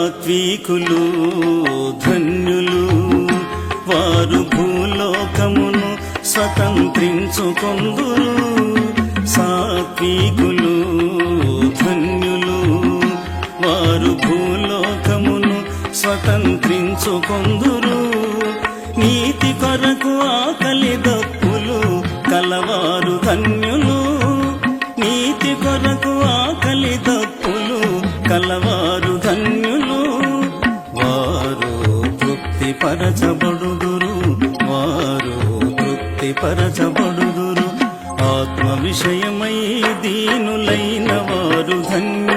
సాత్వికులు ధన్యులు, వారు భూలోకమును స్వతంత్రించుకొందురు. సాత్వికులు ధన్యులు, వారు భూలోకమును స్వతంత్రించుకొందురు. నీతి కొరకు ఆకలి దప్పులు కలవారు ధన్యులు. నీతి కొరకు ఆకలి దప్పులు కలవారు ధన్యులు. వారు తృప్తిపరచబడుదురు, వారు తృప్తిపరచబడుదురు. ఆత్మ విషయమై దీనులైన వారు ధన్యులు.